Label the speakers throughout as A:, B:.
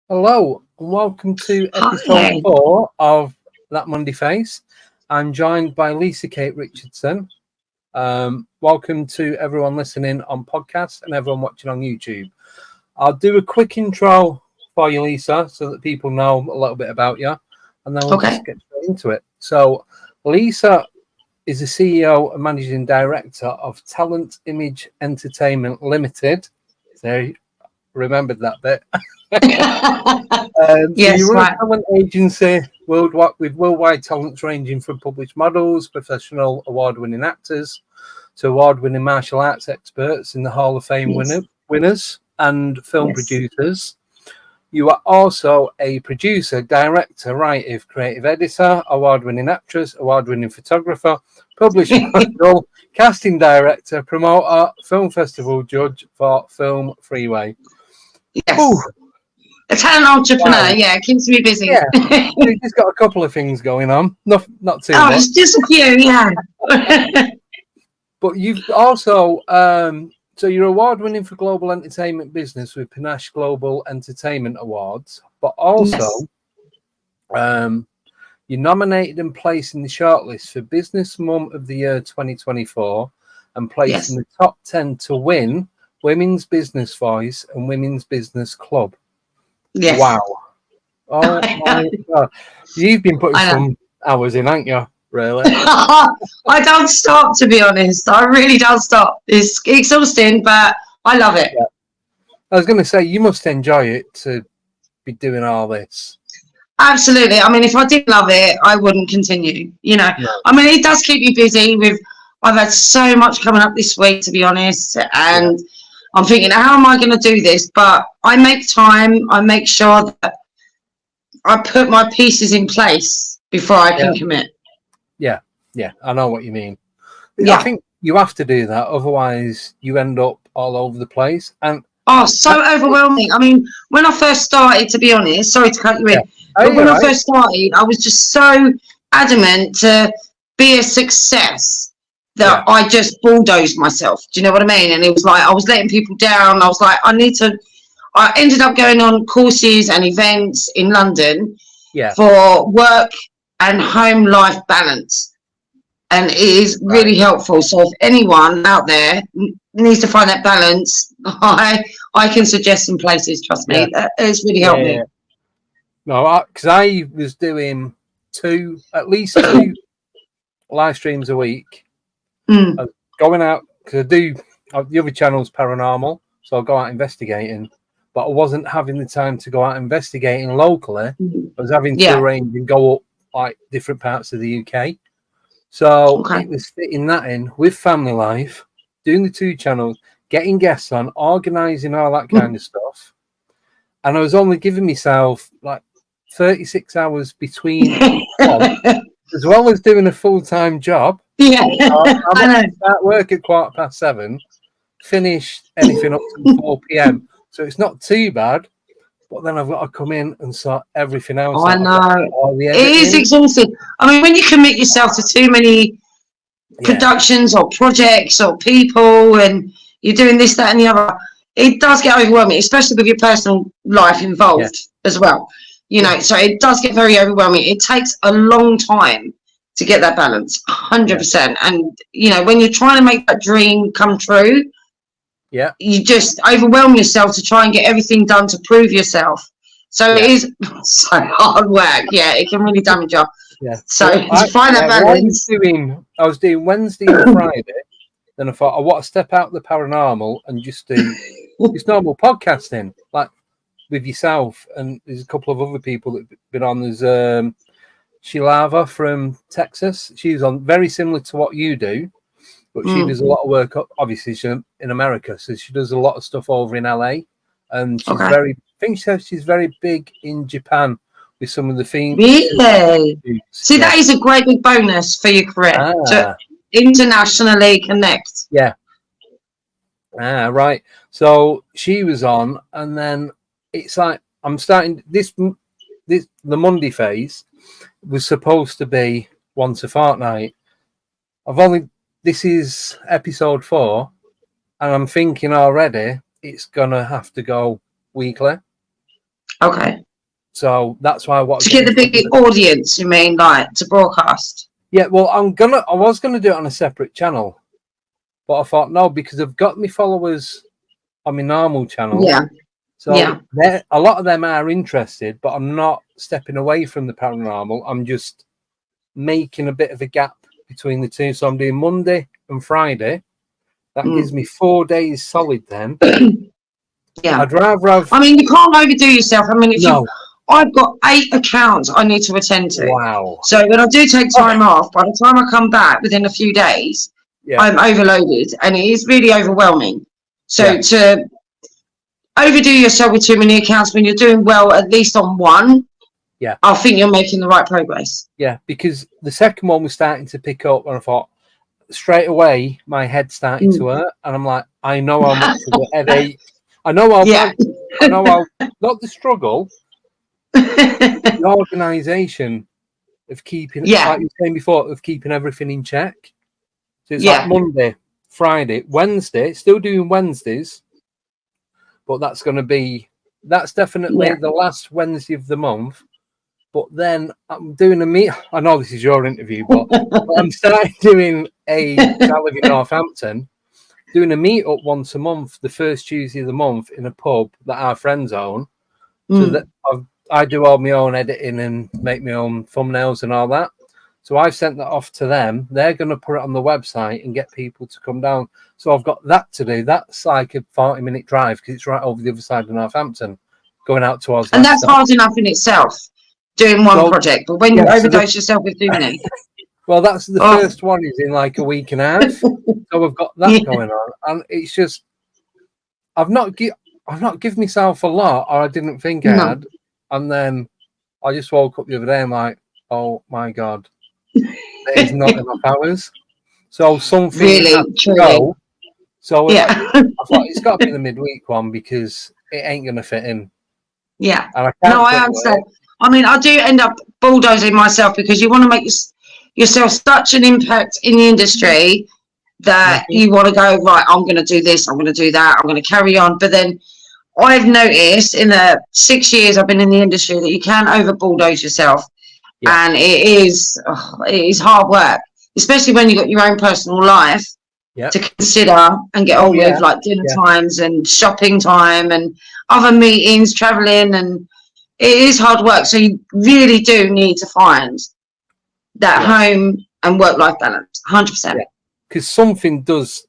A: Hello, and welcome to episode
B: Hi.
A: 4 of That Monday Face. I'm joined by Lisa Kate Richardson. Welcome to everyone listening on podcast and everyone watching on YouTube. I'll do a quick intro for you, Lisa, so that people know a little bit about you, and then we'll
B: Okay.
A: just get straight into it. So, Lisa is the CEO and Managing Director of Talent Image Entertainment Limited. So, remembered that bit. So
B: Yes,
A: you run a
B: right.
A: talent agency worldwide with worldwide talents ranging from published models, professional award-winning actors, to award-winning martial arts experts in the Hall of Fame
B: Yes.
A: winners and film
B: Yes.
A: producers. You are also a producer, director, writer, creative editor, award-winning actress, award-winning photographer, published model, casting director, promoter, film festival judge for Film Freeway. Oh,
B: Yes. A talent entrepreneur.
A: wow.
B: Yeah, keeps me busy.
A: Yeah. We've just got a couple of things going on. Not too
B: Oh,
A: much.
B: it's just a few. Yeah.
A: But you've also, so you're award-winning for global entertainment business with PINACHE Global Entertainment Awards, but also
B: Yes.
A: you're nominated and placed in the shortlist for Business Mum of the Year 2024 and placed in
B: Yes.
A: the top 10 to win Women's Business Voice and Women's Business Club.
B: Yes.
A: Wow. Oh my God. You've been putting
B: I know.
A: some hours in, haven't you? Really?
B: I don't stop, to be honest. I really don't stop. It's exhausting, but I love it.
A: Yeah. I was going to say, you must enjoy it to be doing all this.
B: Absolutely. I mean, if I didn't love it, I wouldn't continue.
A: No.
B: I mean, it does keep me busy with. I've had so much coming up this week, to be honest,
A: Yeah.
B: and I'm thinking, how am I going to do this? But I make time. I make sure that I put my pieces in place before I
A: Yeah.
B: can commit.
A: Yeah. Yeah. I know what you mean. I
B: Yeah.
A: think you have to do that. Otherwise, you end up all over the place. And
B: Oh, so overwhelming. I mean, when I first started, to be honest, sorry to cut you
A: yeah.
B: in,
A: Oh,
B: but
A: you're
B: when I
A: right.
B: first started, I was just so adamant to be a success that
A: Yeah.
B: I just bulldozed myself. Do you know what I mean? And it was like I was letting people down. I was like, I need to. I ended up going on courses and events in London
A: Yeah.
B: for work and home life balance. And it is
A: Right.
B: really helpful. So if anyone out there needs to find that balance, I can suggest some places. Trust
A: Yeah.
B: me, it's really helped
A: Yeah.
B: me.
A: No, because I was doing at least two live streams a week.
B: Mm.
A: I was going out because I do the other channel's paranormal, so I'll go out investigating. But I wasn't having the time to go out investigating locally. I was having to
B: Yeah.
A: arrange and go up like different parts of the UK. So
B: Okay.
A: it was fitting that in with family life, doing the two channels, getting guests on, organising all that kind of stuff. And I was only giving myself like 36 hours between each one, as well as doing a full-time job.
B: Yeah.
A: I'm
B: I know.
A: start work at 7:15, finish anything up to 4 p.m. So it's not too bad. But then I've got to come in and sort everything else
B: I
A: out. I've got to do
B: know.
A: all the
B: It is
A: editing.
B: exhausting. I mean, when you commit yourself to too many
A: Yeah,
B: productions or projects or people and you're doing this, that, and the other, it does get overwhelming, especially with your personal life
A: yeah,
B: involved as well.
A: yeah,
B: So it does get very overwhelming. It takes a long time to get that balance,
A: yeah,
B: 100%. And, when you're trying to make that dream come true,
A: yeah,
B: you just overwhelm yourself to try and get everything done to prove yourself. So it
A: yeah,
B: is so hard work. Yeah, it can really damage you.
A: yeah.
B: So
A: But
B: to find that
A: what
B: balance.
A: I was doing Wednesday and Friday. Then I thought I want to step out of the paranormal and just do just normal podcasting, like with yourself. And there's a couple of other people that've been on. There's Shilava from Texas. She's on very similar to what you do, but she does a lot of work. Obviously, she's in America, so she does a lot of stuff over in LA. And she's
B: Okay.
A: I think she says she's very big in Japan with some of the themes.
B: Really? See,
A: Yeah.
B: that is a great big bonus for your career to
A: Ah,
B: internationally connect.
A: yeah. Ah, right. So she was on, and then it's like I'm starting this. The Monday phase was supposed to be once a fortnight. This is episode 4, and I'm thinking already it's gonna have to go weekly.
B: Okay.
A: So that's why I want
B: To get the big audience, you mean, like to broadcast?
A: Yeah, well, I was gonna do it on a separate channel, but I thought no, because I've got my followers on my normal channel.
B: Yeah.
A: So a lot of them are interested, but I'm not stepping away from the paranormal. I'm just making a bit of a gap between the two. So I'm doing Monday and Friday. That gives me 4 days solid then.
B: Yeah.
A: I'd rather have...
B: I mean, you can't overdo yourself. I mean, I've got 8 accounts I need to attend to.
A: Wow.
B: So when I do take time off, by the time I come back within a few days, I'm overloaded, and it is really overwhelming. So to overdo yourself with too many accounts when you're doing well, at least on one, I think you're making the right progress.
A: Yeah, because the second one was starting to pick up, and I thought straight away my head started to hurt, and I'm like, I know how much of the headache, I know how bad, I know how, not the struggle, the organisation of keeping, like you were saying before, of keeping everything in check. So it's like Monday, Friday, Wednesday, still doing Wednesdays, but that's definitely the last Wednesday of the month. But then I'm doing I know this is your interview, but I'm starting doing I live in Northampton, doing a meet-up once a month, the first Tuesday of the month in a pub that our friends own. So that I do all my own editing and make my own thumbnails and all that. So I've sent that off to them. They're going to put it on the website and get people to come down. So I've got that to do. That's like a 40-minute drive because it's right over the other side of Northampton, going out towards...
B: And that's hard enough in itself, doing one project. But when you overdose yourself with too many...
A: Well, that's the first one is in like a week and a half. So we've got that going on. And it's just... I've not given myself a lot, or I didn't think I had. And then I just woke up the other day and like, oh my God, there's not enough hours. So something has to go. So I thought it's got to be the midweek one because it ain't going to fit in.
B: Yeah.
A: And
B: I understand. I mean, I do end up bulldozing myself because you want to make yourself such an impact in the industry that you want to go, right, I'm going to do this, I'm going to do that, I'm going to carry on. But then I've noticed in the 6 years I've been in the industry that you can over bulldoze yourself. And it is hard work, especially when you've got your own personal life to consider and get on with, like dinner times and shopping time and other meetings, traveling, and it is hard work. So you really do need to find that home and work-life balance, 100%.
A: Because something does,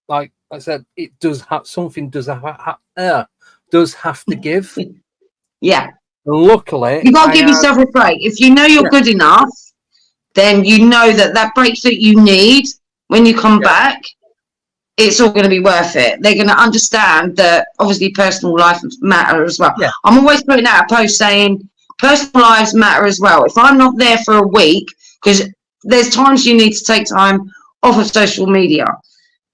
A: like I said, it does have something does have to give.
B: Yeah.
A: Luckily,
B: you got to give yourself a break. If you know you're good enough, then you know that break that you need when you come back, it's all going to be worth it. They're going to understand that obviously personal life matter as well. Yeah. I'm always putting out a post saying personal lives matter as well. If I'm not there for a week, because there's times you need to take time off of social media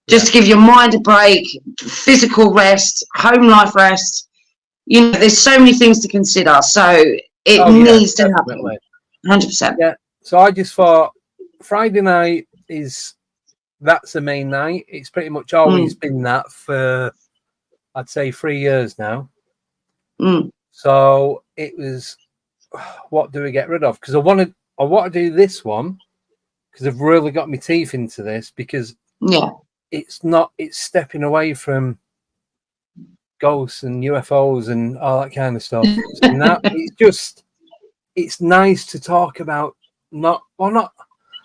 B: just to give your mind a break, physical rest, home life rest. You know, there's so many things to consider. So it needs to happen. 100%.
A: Yeah. So I just thought Friday night that's the main night. It's pretty much always been that for, I'd say, 3 years now. So it was, what do we get rid of? Because I want to do this one because I've really got my teeth into this because it's stepping away from ghosts and UFOs and all that kind of stuff. So now it's nice to talk about I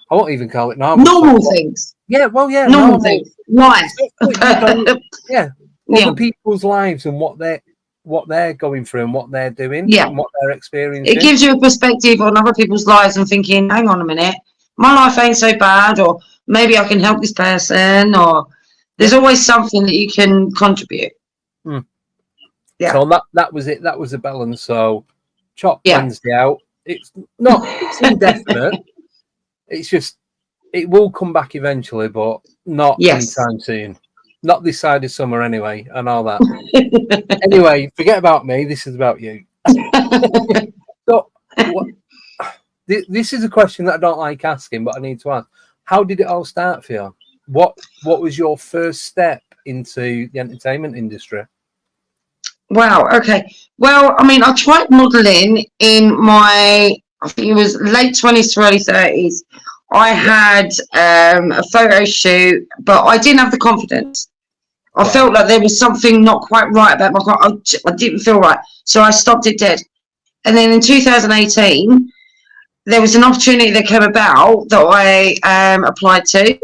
A: won't even call it normal
B: things.
A: Yeah, well,
B: normal things. Life.
A: Other people's lives and what they're going through and what they're doing and what they're experiencing.
B: It gives you a perspective on other people's lives and thinking, hang on a minute, my life ain't so bad, or maybe I can help this person, or there's always something that you can contribute.
A: Yeah. So that was it. That was the balance. So chop Wednesday out. It's indefinite. It's just it will come back eventually, but not anytime soon. Not this side of summer anyway, and all that. Anyway, forget about me. This is about you. So this is a question that I don't like asking, but I need to ask. How did it all start for you? What was your first step into the entertainment industry?
B: Wow. Okay. Well, I mean, I tried modelling in my, I think it was late 20s to early 30s. I had a photo shoot, but I didn't have the confidence. I felt like there was something not quite right about my. I didn't feel right, so I stopped it dead. And then in 2018, there was an opportunity that came about that I applied to,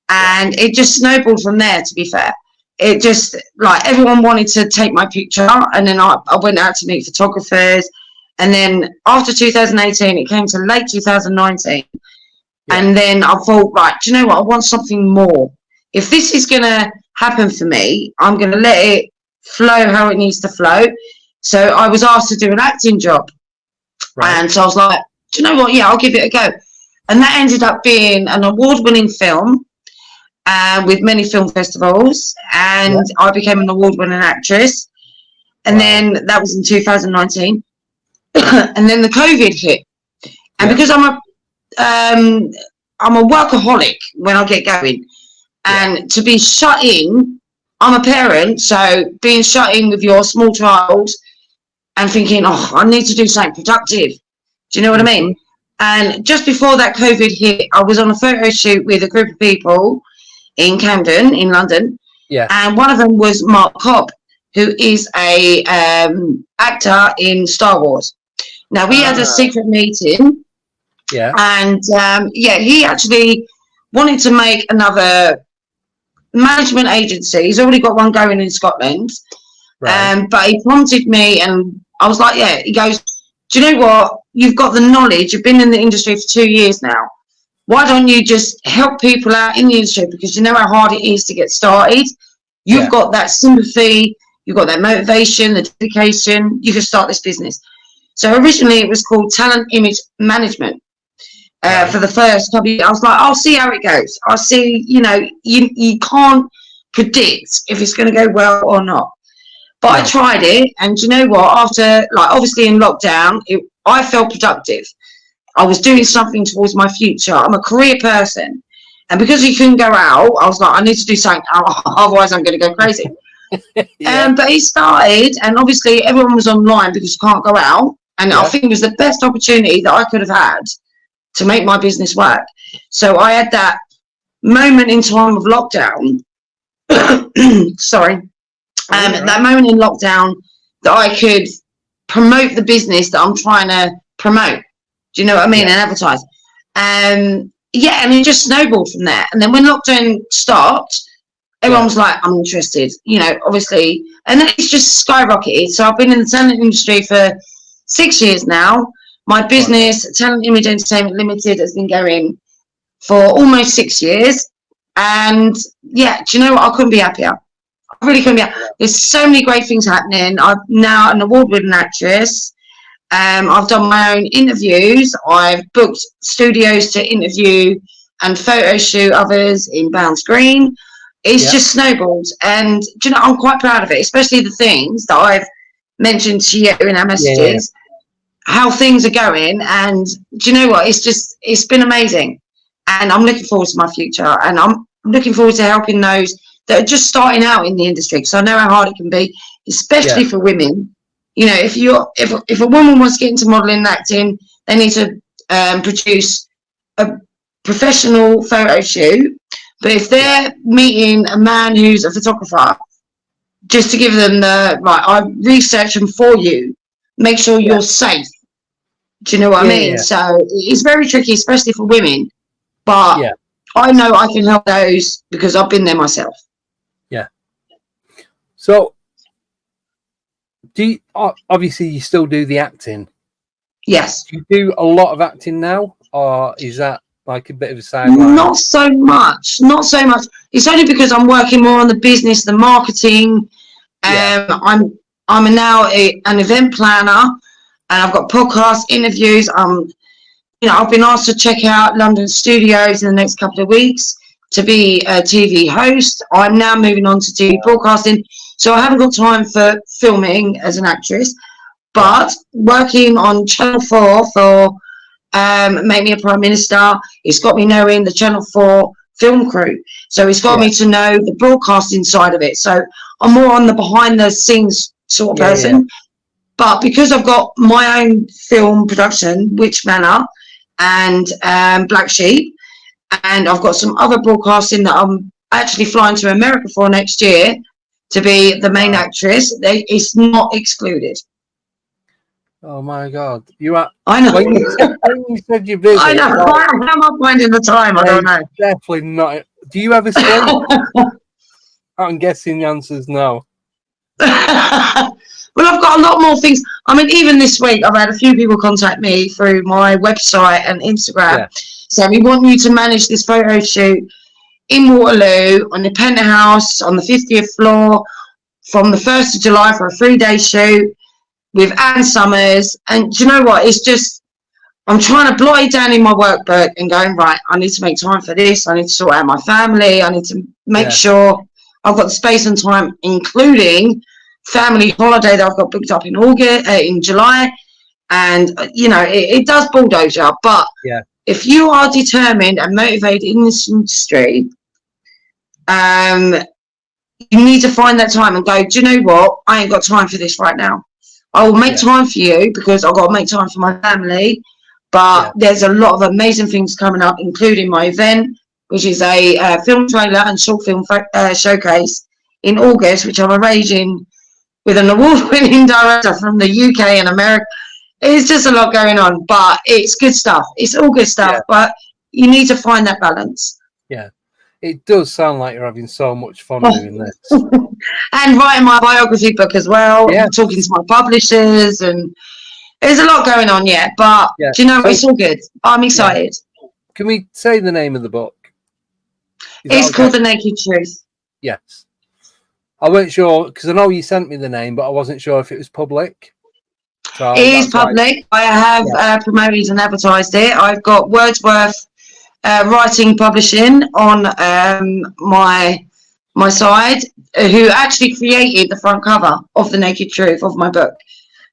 B: and it just snowballed from there. To be fair, it just like everyone wanted to take my picture, and then I went out to meet photographers, and then after 2018, it came to late 2019, and then I thought, right, do you know what? I want something more. If this is gonna happen for me, I'm gonna let it flow how it needs to flow. So I was asked to do an acting job, and so I was like, do you know what? Yeah, I'll give it a go. And that ended up being an award-winning film with many film festivals, and I became an award-winning actress. And then that was in 2019. And then the COVID hit, and because I'm a workaholic when I get going, and to be shut in, I'm a parent, so being shut in with your small child and thinking, oh, I need to do something productive. Do you know what I mean? And just before that COVID hit, I was on a photo shoot with a group of people in Camden, in London.
A: Yeah.
B: And one of them was Mark Cobb, who is a actor in Star Wars. Now, we had a secret meeting.
A: Yeah.
B: And, he actually wanted to make another management agency. He's already got one going in Scotland. But he prompted me, and I was like, yeah. He goes, do you know what? You've got the knowledge. You've been in the industry for 2 years now. Why don't you just help people out in the industry? Because you know how hard it is to get started. You've got that sympathy. You've got that motivation, the dedication. You can start this business. So originally it was called Talent Image Management. For the first couple of years, I was like, I'll see how it goes. I'll see, you can't predict if it's going to go well or not. But I tried it, and you know what? After, obviously in lockdown, I felt productive. I was doing something towards my future. I'm a career person. And because he couldn't go out, I was like, I need to do something, otherwise I'm going to go crazy. But he started, and obviously everyone was online because you can't go out. And I think it was the best opportunity that I could have had to make my business work. So I had that moment in time of lockdown. Sorry. That moment in lockdown that I could promote the business that I'm trying to promote. Do you know what I mean? And advertise. And it just snowballed from there. And then when lockdown stopped, everyone was like, I'm interested, obviously. And then it's just skyrocketed. So I've been in the talent industry for 6 years now. My business, Talent Image Entertainment Limited, has been going for almost 6 years. And do you know what? I couldn't be happier. I really couldn't be happier. There's so many great things happening. I'm now an award-winning actress. I've done my own interviews. I've booked studios to interview and photo shoot others in Bounds Green. It's just snowballed. And, I'm quite proud of it, especially the things that I've mentioned to you in our messages, how things are going. And do you know what? It's been amazing. And I'm looking forward to my future. And I'm looking forward to helping those that are just starting out in the industry, because I know how hard it can be, especially for women. If a woman wants to get into modelling and acting, they need to produce a professional photo shoot. But if they're meeting a man who's a photographer, just to give them I research them for you, make sure you're safe. Do you know what I mean? So it's very tricky, especially for women. But I know I can help those because I've been there myself.
A: Yeah. So, obviously you still do the acting?
B: Yes.
A: Do you do a lot of acting now, or is that like a bit of a sideline?
B: Not so much. It's only because I'm working more on the business, the marketing. I'm now an event planner, and I've got podcast interviews. I've been asked to check out London studios in the next couple of weeks to be a TV host. I'm now moving on to TV broadcasting, so I haven't got time for filming as an actress, but working on Channel 4 for Make Me a Prime Minister, it's got me knowing the Channel 4 film crew, so it's got me to know the broadcasting side of it. So I'm more on the behind the scenes sort of person. But because I've got my own film production, Witch Manor and Black Sheep, and I've got some other broadcasting that I'm actually flying to America for next year to be the main actress, it's not excluded.
A: Oh my God! You are.
B: I know.
A: When you said you're busy,
B: I know. How am I finding the time? I don't know.
A: Definitely not. Do you ever sleep? I'm guessing the answer is no.
B: Well, I've got a lot more things. I mean, even this week, I've had a few people contact me through my website and Instagram. So we want you to manage this photo shoot in Waterloo on the penthouse on the 50th floor from the 1st of July for a 3-day shoot with Anne Summers. And do you know what? It's just, I'm trying to blot it down in my workbook and going, right, I need to make time for this. I need to sort out my family. I need to make sure I've got the space and time, including family holiday that I've got booked up in August, in July. And, you know, it does bulldoze you. But if you are determined and motivated in this industry, you need to find that time and go, do you know what? I ain't got time for this right now. I will make time for you because I've got to make time for my family. But there's a lot of amazing things coming up, including my event, which is a film trailer and short film showcase in August, which I'm arranging with an award-winning director from the UK and America. It's just a lot going on, but it's good stuff. It's all good stuff, but you need to find that balance.
A: Yeah, it does sound like you're having so much fun doing this.
B: And writing my biography book as well, talking to my publishers, and there's a lot going on, but do you know, it's all good. I'm excited.
A: Can we say the name of the book?
B: It's called The Naked Truth.
A: Yes. I weren't sure, because I know you sent me the name, but I wasn't sure if it was public. So
B: it is public. I have promoted and advertised it. I've got Wordsworth Writing Publishing on my side, who actually created the front cover of The Naked Truth of my book,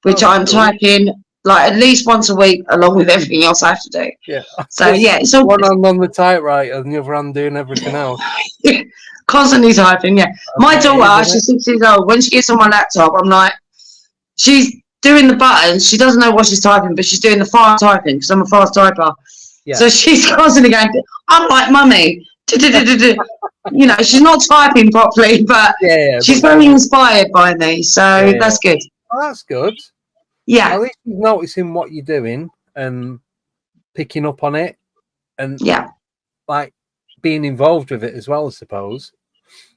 B: which I'm typing like at least once a week, along with everything else I have to do.
A: Yeah.
B: So it's all
A: one hand on the typewriter and the other hand doing everything else.
B: Constantly typing. My daughter, she's 6 years old. When she gets on my laptop, I'm like, she's doing the buttons. She doesn't know what she's typing, but she's doing the fast typing because I'm a fast typer. So she's constantly going, I'm like, mummy. You know, she's not typing properly, but she's very inspired by me. So that's good.
A: Oh, that's good.
B: Yeah.
A: At least she's noticing what you're doing and picking up on it and like being involved with it as well, I suppose.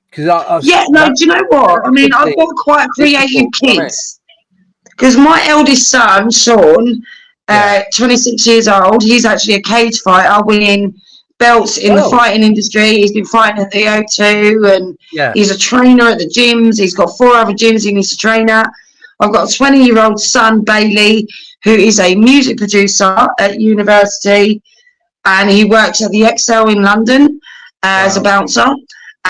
A: Because do you
B: know what? I mean, I've got quite creative kids. Because my eldest son, Sean, 26 years old, he's actually a cage fighter, winning belts in the fighting industry. He's been fighting at the O2, and he's a trainer at the gyms. He's got 4 other gyms he needs to train at. I've got a 20-year-old son, Bailey, who is a music producer at university, and he works at the Excel in London as a bouncer.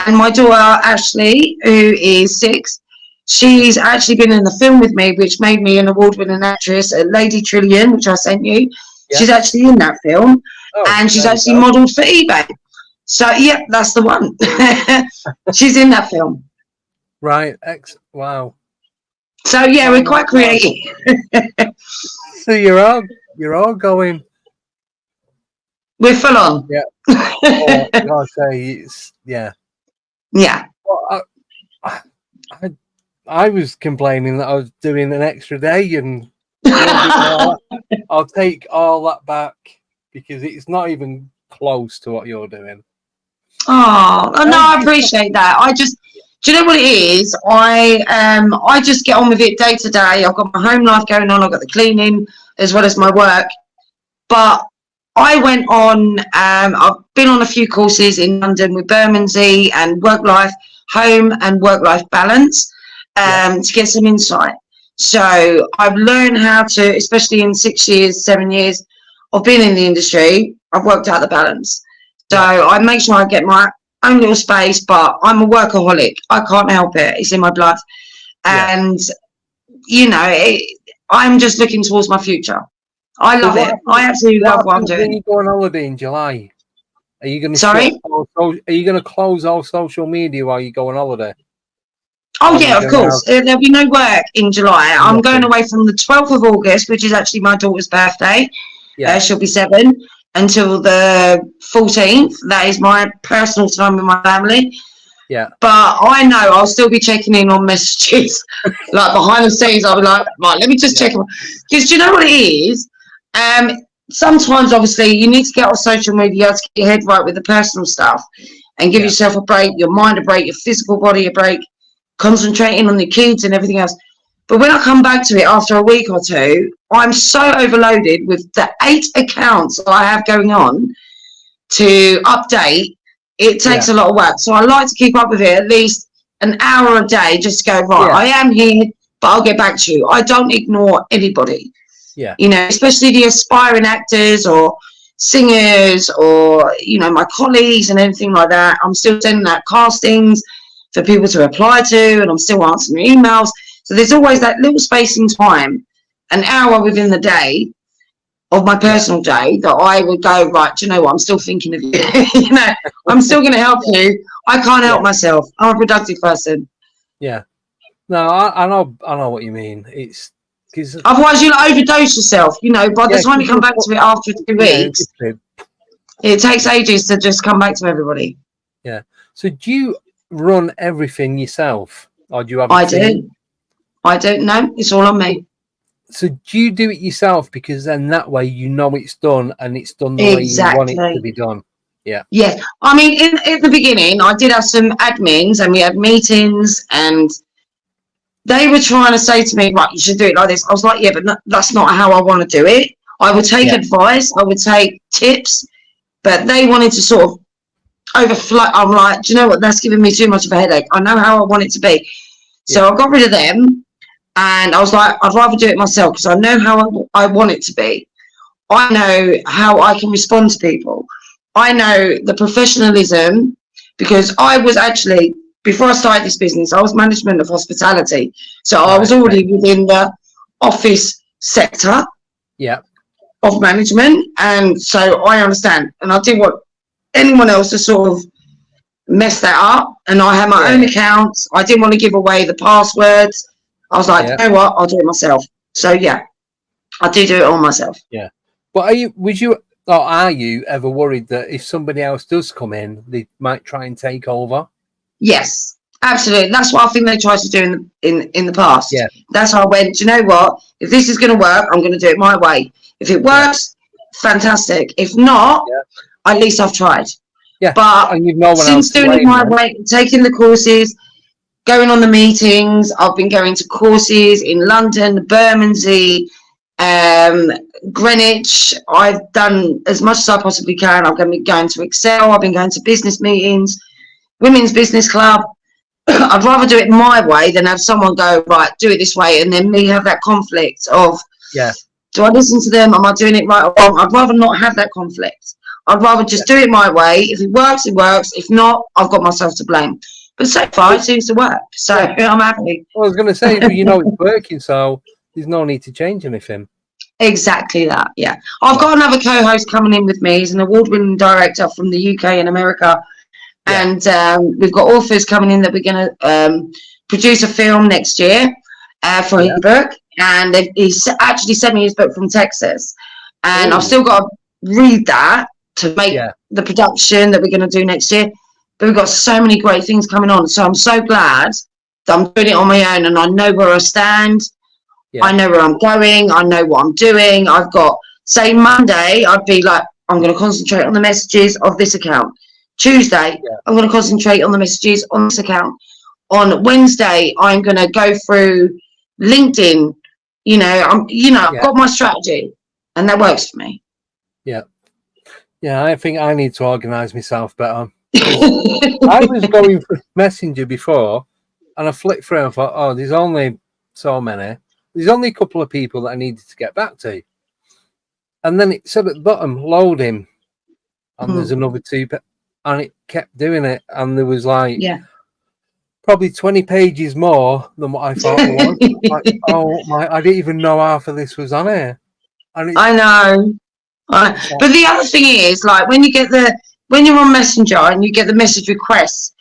B: And my daughter, Ashley, who is 6, she's actually been in the film with me, which made me an award-winning actress at Lady Trillion, which I sent you. She's actually in that film, and she's actually modelled for eBay. So, that's the one. She's in that film.
A: Right. Wow.
B: So, we're quite creative.
A: So you're all going.
B: We're full on.
A: Yeah. I'll say it's
B: Yeah.
A: Well, I was complaining that I was doing an extra day, and I'll take all that back because it's not even close to what you're doing.
B: Oh no, I appreciate that. Do you know what it is? I just get on with it day to day. I've got my home life going on. I've got the cleaning as well as my work. But I went on. I've been on a few courses in London with Bermondsey and home and work-life balance to get some insight. So I've learned how to, especially in 6 years, 7 years of being in the industry, I've worked out the balance. So I make sure I get my own little space, but I'm a workaholic. I can't help it. It's in my blood. And, you know, I'm just looking towards my future. I love it. I absolutely love what I'm doing.
A: When you go on holiday in July, are you going to
B: Sorry?
A: are you going to close all social media while you go on holiday?
B: Oh
A: Or
B: yeah,
A: you
B: of
A: going out?
B: course. There'll be no work in July. I'm going
A: Nothing.
B: away from the 12th of August, which is actually my daughter's birthday.
A: Yeah.
B: She'll be 7, until the 14th. That is my personal time with my family.
A: Yeah.
B: But I know I'll still be checking in on messages. Like behind the scenes, I'll be like, right, let me just check. Because do you know what it is? Sometimes, obviously, you need to get off social media to get your head right with the personal stuff and give yourself a break, your mind a break, your physical body a break, concentrating on the kids and everything else. But when I come back to it after a week or two, I'm so overloaded with the 8 accounts that I have going on to update. It takes a lot of work. So I like to keep up with it at least an hour a day, just to go, right, I am here, but I'll get back to you. I don't ignore anybody.
A: Yeah.
B: You know, especially the aspiring actors or singers or, you know, my colleagues and anything like that. I'm still sending out castings for people to apply to, and I'm still answering emails. So there's always that little space in time, an hour within the day of my personal day, that I would go, right, do you know what, I'm still thinking of you. You know, I'm still going to help you. I can't help myself. I'm a productive person.
A: Yeah. No, I know what you mean. It's because
B: otherwise you'll overdose yourself. You know, by the time you come back to it after 2 weeks, it takes ages to just come back to everybody.
A: Yeah. So do you run everything yourself, or do you have a
B: team? I don't know. It's all on me.
A: So do you do it yourself, because then that way you know it's done and it's done the way you want it to be done? Yeah.
B: Yeah. I mean, at the beginning, I did have some admins and we had meetings, and they were trying to say to me, right, you should do it like this. I was like, yeah, but that's not how I want to do it. I would take advice. I would take tips, but they wanted to sort of overflow. I'm like, do you know what? That's giving me too much of a headache. I know how I want it to be. So I got rid of them, and I was like, I'd rather do it myself, because I know how I want it to be. I know how I can respond to people. I know the professionalism, because I was actually, before I started this business, I was management of hospitality. So I was already within the office sector of management. And so I understand. And I didn't want anyone else to sort of mess that up. And I had my own accounts. I didn't want to give away the passwords. I was like, you know what, I'll do it myself. So yeah, I do it all myself.
A: Yeah. But are you ever worried that if somebody else does come in, they might try and take over?
B: Yes, absolutely. That's what I think they tried to do in the past.
A: Yeah.
B: That's how I went, do you know what? If this is going to work, I'm going to do it my way. If it works, fantastic. If not, at least I've tried.
A: Yeah.
B: But since doing it my way, taking the courses, going on the meetings, I've been going to courses in London, Bermondsey, Greenwich. I've done as much as I possibly can. I'm going to be going to Excel. I've been going to business meetings, Women's Business Club. I'd rather do it my way than have someone go, right, do it this way, and then me have that conflict of, do I listen to them? Am I doing it right or wrong? I'd rather not have that conflict. I'd rather just do it my way. If it works, it works. If not, I've got myself to blame. But so far, it seems to work. So I'm happy.
A: Well, I was going to say, you know, it's working, so there's no need to change anything.
B: Exactly that, yeah. I've got another co-host coming in with me. He's an award-winning director from the UK and America. And we've got authors coming in that we're going to produce a film next year for his book. And he's actually sent me his book from Texas. And I've still got to read that to make the production that we're going to do next year. But we've got so many great things coming on. So I'm so glad that I'm doing it on my own, and I know where I stand. I know where I'm going. I know what I'm doing. I've got, say, Monday, I'd be like, I'm going to concentrate on the messages of this account. Tuesday, I'm going to concentrate on the messages on this account. On Wednesday, I'm going to go through LinkedIn. You know, I've got my strategy, and that works for me.
A: Yeah, I think I need to organise myself better. I was going for Messenger before, and I flicked through and thought, oh, there's only so many. There's only a couple of people that I needed to get back to. And then it said at the bottom, loading. And there's another 2. And it kept doing it. And there was like probably 20 pages more than what I thought it was. Like, oh, I didn't even know half of this was on here. And
B: I know. But the other thing is, like, when you're on Messenger and you get the message requests,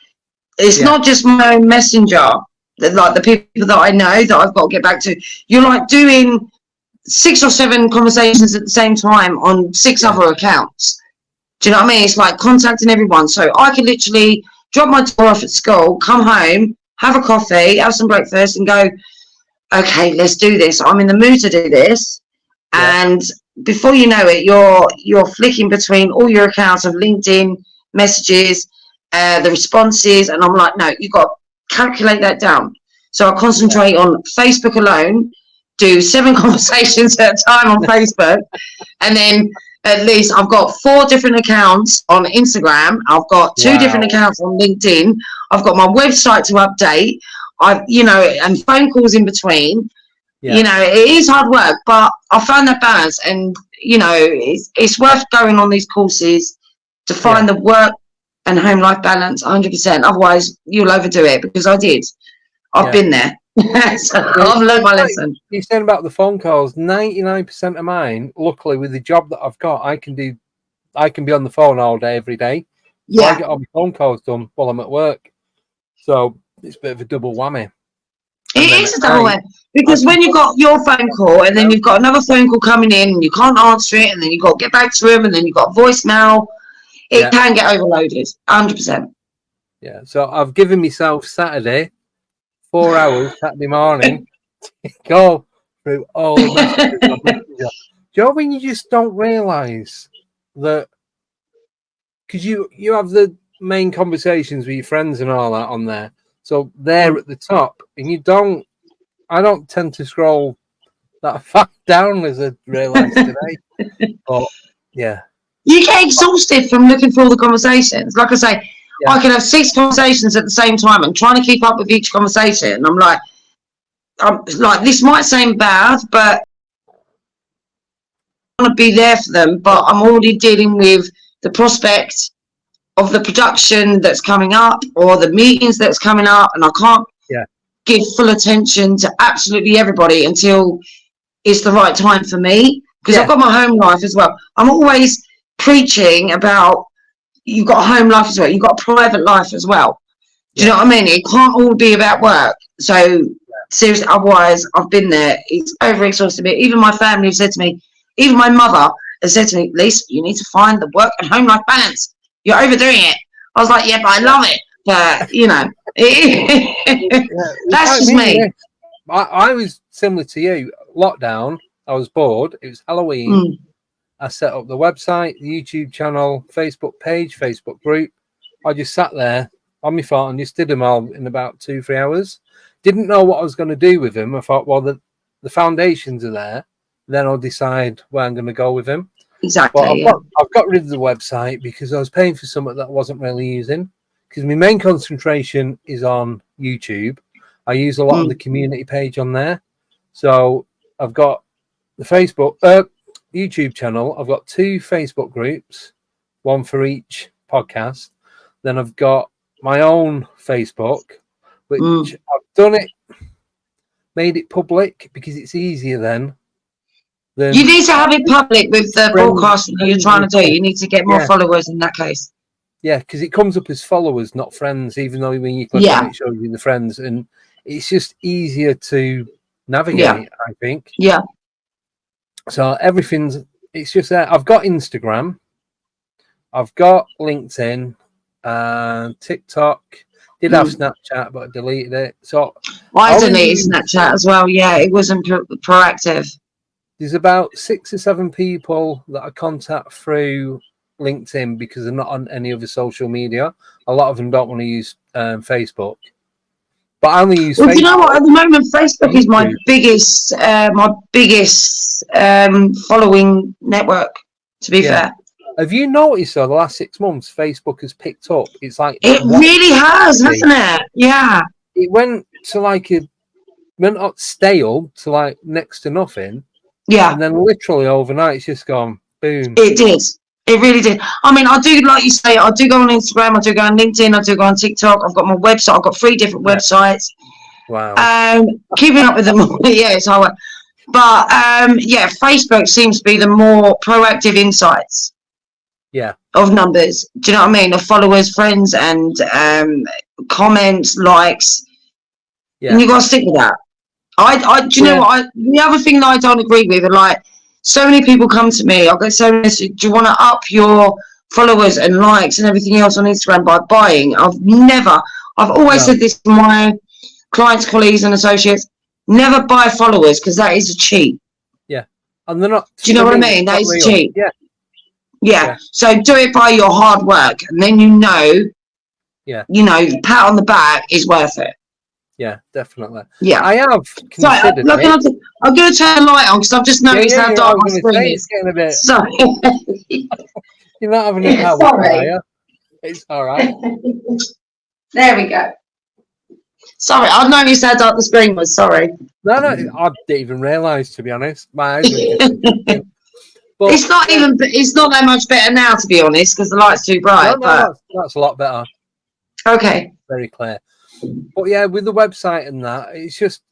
B: it's not just my own Messenger. like the people that I know that I've got to get back to. You're like doing 6 or 7 conversations at the same time on 6 other accounts. Do you know what I mean? It's like contacting everyone. So I can literally drop my daughter off at school, come home, have a coffee, have some breakfast, and go, okay, let's do this. I'm in the mood to do this. And before you know it, you're flicking between all your accounts of LinkedIn messages, the responses, and I'm like, no, you've got to calculate that down. So I concentrate on Facebook alone, do 7 conversations at a time on Facebook, and then at least I've got 4 different accounts on Instagram. I've got 2 different accounts on LinkedIn. I've got my website to update. And phone calls in between. You know, it is hard work, but I found that balance, and it's worth going on these courses to find the work and home life balance 100%. Otherwise, you'll overdo it, because I did. I've been there. So I've learned my lesson.
A: You're saying about the phone calls. 99% of mine, luckily, with the job that I've got, I can be on the phone all day, every day. So I get all my phone calls done while I'm at work. So it's a bit of a double whammy.
B: It is a double whammy, because when you've got your phone call and then you've got another phone call coming in and you can't answer it, and then you've got to get back to him, and then you've got voicemail, it can get overloaded. 100%.
A: Yeah. So I've given myself Saturday 4 hours Saturday morning to go through all the messages on Messenger. Joe, when you just don't realise that, because you have the main conversations with your friends and all that on there, so they're at the top, and I don't tend to scroll that far down, as I realised today. But
B: you get exhausted from looking for all the conversations. Like I say, I can have 6 conversations at the same time and trying to keep up with each conversation. And I'm like, this might seem bad, but I want to be there for them. But I'm already dealing with the prospect of the production that's coming up, or the meetings that's coming up, and I can't give full attention to absolutely everybody until it's the right time for me, because I've got my home life as well. I'm always preaching about, you've got a home life as well, you've got a private life as well. Do you know what I mean? It can't all be about work. So seriously, otherwise, I've been there. It's over exhausted me. Even my family have said to me, even my mother has said to me, Lisa, you need to find the work and home life balance. You're overdoing it. I was like, but I love it. But that's just me.
A: I was similar to you. Lockdown, I was bored. It was Halloween. I set up the website, the YouTube channel, Facebook page, Facebook group. I just sat there on my phone and just did them all in about 2-3 hours. Didn't know what I was going to do with them. I thought, well, the foundations are there. Then I'll decide where I'm going to go with them.
B: Exactly.
A: But I've got rid of the website because I was paying for something that I wasn't really using. Because my main concentration is on YouTube. I use a lot of the community page on there. So I've got the Facebook, YouTube channel. I've got 2 Facebook groups, one for each podcast. Then I've got my own Facebook, which I've made it public because it's easier then.
B: You need to have it public with the broadcasting that you're trying to do. You need to get more followers in that case.
A: Yeah, because it comes up as followers, not friends, even though when you click on it, it shows you the friends. And it's just easier to navigate, I think.
B: Yeah.
A: So it's just there. I've got Instagram. I've got LinkedIn, TikTok. Did have Snapchat, but I deleted it. So
B: I deleted Snapchat as well. Yeah, it wasn't proactive.
A: There's about 6 or 7 people that I contact through LinkedIn because they're not on any other social media. A lot of them don't want to use Facebook. But I only use Facebook.
B: You know what? At the moment, Facebook is my biggest following network, to be fair.
A: Have you noticed, though, the last 6 months, Facebook has picked up? It's like...
B: It really has, hasn't it? Yeah.
A: It went to went up stale to like next to nothing.
B: Yeah.
A: And then literally overnight, it's just gone, boom.
B: It did. It really did. I mean, I do, like you say, I do go on Instagram, I do go on LinkedIn, I do go on TikTok. I've got my website. I've got 3 different websites.
A: Wow.
B: Keeping up with them all. It's hard. But, Facebook seems to be the more proactive insights.
A: Yeah.
B: Of numbers. Do you know what I mean? Of followers, friends, and comments, likes. and you got to stick with that. Do you know what? The other thing that I don't agree with, and like so many people come to me, I'll get so many messages, do you want to up your followers and likes and everything else on Instagram by buying? I've always said this to my clients, colleagues, and associates: never buy followers, because that is a cheat.
A: Yeah, and they're not.
B: Do you know what I mean? That is a cheat.
A: Yeah.
B: So do it by your hard work, and then you know, pat on the back is worth it.
A: Yeah, definitely.
B: Yeah,
A: I have considered it.
B: I'm going to turn the light on because I've just noticed how dark my screen is.
A: It's getting a bit.
B: Sorry.
A: You're not having a power fire. It's all right.
B: There we go. Sorry, I noticed how dark the screen was. Sorry.
A: No, I didn't even realise, to be honest. My eyes were just... But,
B: it's not that much better now, to be honest, because the light's too bright.
A: No, that's a lot better.
B: Okay.
A: Very clear. But yeah, with the website and that, it's just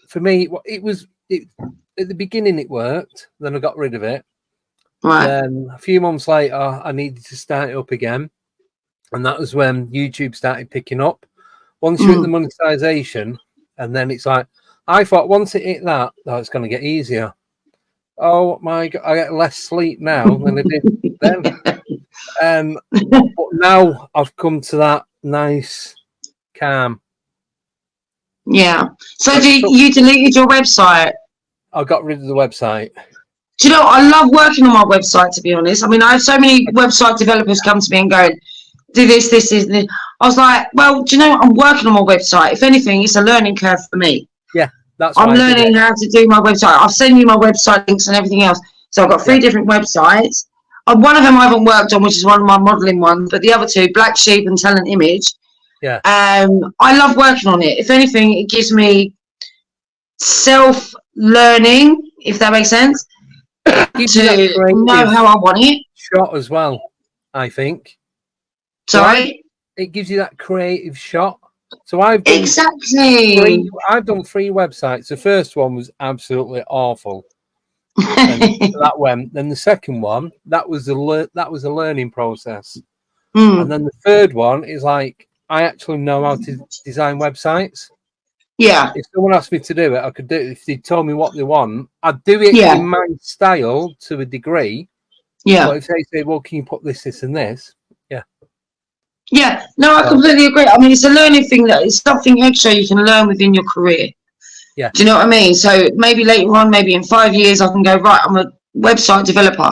A: for me. It at the beginning it worked. Then I got rid of it.
B: Right.
A: Then a few months later, I needed to start it up again, and that was when YouTube started picking up. Once you hit the monetization, and then it's like I thought once it hit that, it's going to get easier. Oh my God, I get less sleep now than I did then. But now I've come to that nice calm.
B: Yeah. So you deleted your website?
A: I got rid of the website.
B: Do you know, I love working on my website, to be honest. I mean, I have so many website developers come to me and go, do this, this. I was like, well, do you know what? I'm working on my website. If anything, it's a learning curve for me.
A: Yeah.
B: I'm learning how to do my website. I'll send you my website links and everything else. So I've got 3 different websites. One of them I haven't worked on, which is one of my modelling ones, but the other 2, Black Sheep and Talent Image.
A: Yeah.
B: I love working on it. If anything, it gives me self-learning, if that makes sense, to know how I want it.
A: Shot as well, I think.
B: Sorry?
A: It gives you that creative shot. So I've done I've done 3 websites. The first one was absolutely awful. That went. Then the second one, that was a learning process. And then the third one is like I actually know how to design websites.
B: Yeah.
A: If someone asked me to do it, I could do it. If they told me what they want, I'd do it in my style to a degree.
B: Yeah.
A: But if they say, well, can you put this, and this?
B: Yeah, no, I completely agree. I mean, it's a learning thing. That it's something extra you can learn within your career.
A: Yeah.
B: Do you know what I mean? So maybe later on, maybe in 5 years, I can go, right, I'm a website developer.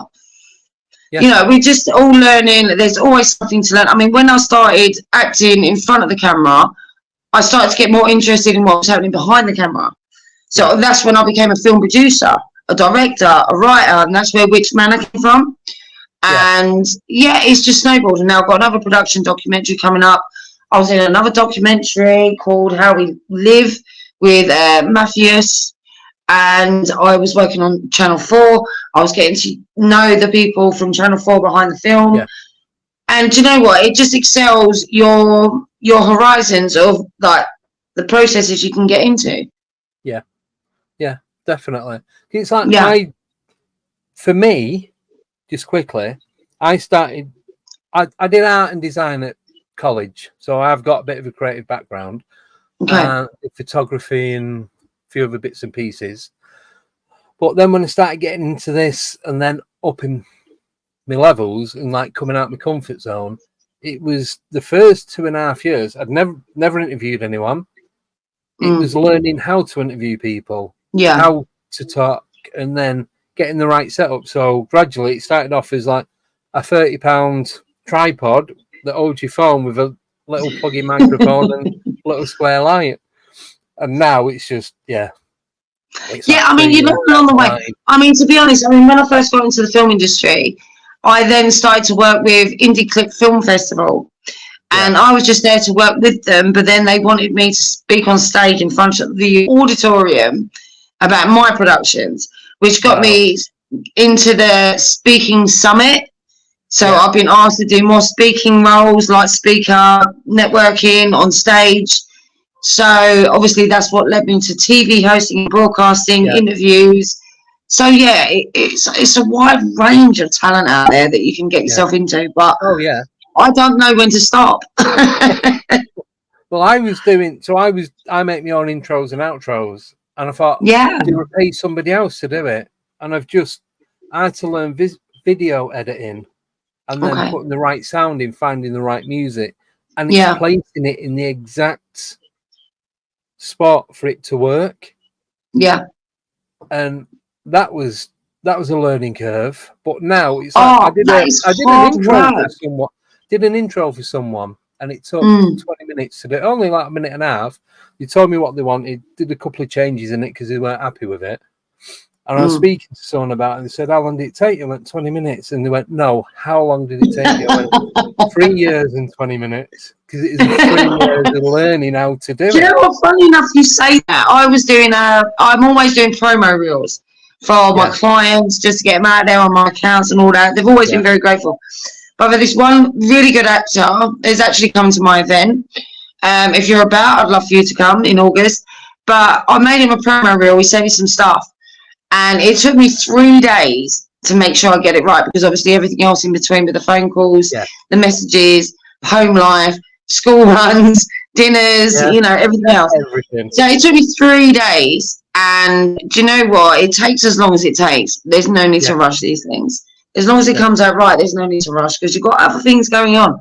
B: Yeah. You know, we're just all learning. There's always something to learn. I mean, when I started acting in front of the camera, I started to get more interested in what was happening behind the camera. So that's when I became a film producer, a director, a writer, and that's where Which Manor came from. And it's just snowballed. And now I've got another production documentary coming up. I was in another documentary called How We Live with Matthias, and I was working on Channel 4. I was getting to know the people from Channel 4 behind the film. Yeah. And do you know what? It just excels your horizons of like the processes you can get into. Yeah.
A: Yeah, definitely. It's like for me, just quickly, I did art and design at college, so I've got a bit of a creative background, photography and a few other bits and pieces. But then when I started getting into this and then upping my levels and like coming out of my comfort zone, it was the first 2.5 years. I'd never interviewed anyone. It was learning how to interview people, how to talk, and then getting the right setup. So gradually it started off as like a £30 tripod that holds your phone with a little plug-in microphone and a little square light. And now it's just, I mean,
B: you're not along the way. I mean, to be honest, when I first got into the film industry, I then started to work with Indie Click Film Festival. And I was just there to work with them, but then they wanted me to speak on stage in front of the auditorium about my productions, which got me into the speaking summit. So I've been asked to do more speaking roles, like speaker, networking on stage. So obviously that's what led me to TV hosting, broadcasting, interviews. So it's a wide range of talent out there that you can get yourself into. But I don't know when to stop.
A: Well, I make my own intros and outros, and I thought,
B: Yeah.
A: do I pay somebody else to do it? And I had to learn video editing, and then
B: Okay.
A: putting the right sound in, finding the right music, and it's
B: Yeah.
A: placing it in the exact spot for it to work.
B: Yeah.
A: And that was a learning curve. But now it's like
B: Oh, that is
A: I did an
B: hard
A: intro for
B: work.
A: someone. Did an intro for someone, and it took 20 minutes to do. Only like a minute and a half. They told me what they wanted. Did a couple of changes in it because they weren't happy with it. And I was speaking to someone about it, and they said, "How long did it take you?" I went, 20 minutes. And they went, "No, how long did it take you?" I went, 3 years and 20 minutes. Because it is 3 years of learning how to do
B: Do you
A: it.
B: know what? Funny enough, you say that. I'm always doing promo reels for my clients just to get them out there on my accounts and all that. They've always been very grateful. But for this one really good actor is actually coming to my event. If you're about, I'd love for you to come in August. But I made him a promo reel. He sent me some stuff. And it took me 3 days to make sure I get it right, because obviously everything else in between with the phone calls, the messages, home life, school runs, dinners, everything else.
A: Everything.
B: So it took me 3 days. And do you know what? It takes as long as it takes. There's no need to rush these things. As long as it comes out right, there's no need to rush, because you've got other things going on.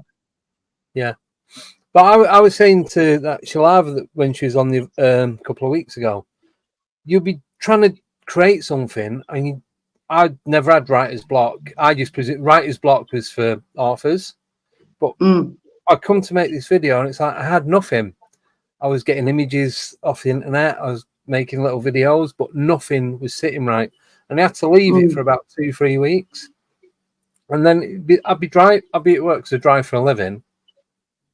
A: Yeah. But I was saying to that Shalava that when she was on the couple of weeks ago, you'll be trying to create something, and I'd never had writer's block. I just presume writer's block was for authors, but I come to make this video, and it's like I had nothing. I was getting images off the internet. I was making little videos, but nothing was sitting right, and I had to leave it for about 2-3 weeks. And then I'd be at work because I drive for a living.